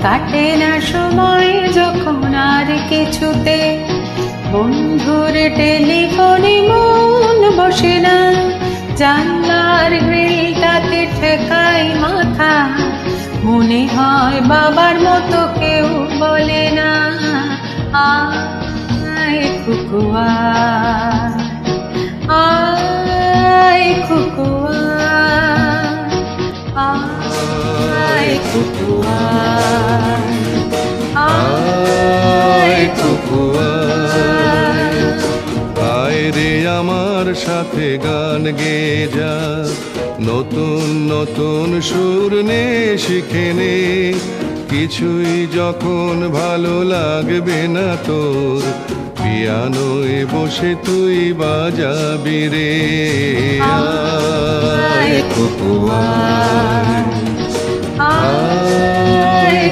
কাটে না সময় যখন আর কিছুতে, বন্ধুর টেলিফোনে মন বসে না, জানলার গ্রিলটাতে ঠেকাই মাথা, মনে হয় বাবার মতো কেউ বলে না, আয় খুকুয়া, আয় খুকুয়া, আয় খুকুয়া, আয় খুকুয়া। আয় রে আমার সাথে গান গেয়ে যা, নতুন নতুন সুর নে শিখে নে, কিছুই যখন ভালো লাগবে না তোর, পিয়ানোয় বসে তুই বাজাবি রে। আয় খুকুয়া, আয়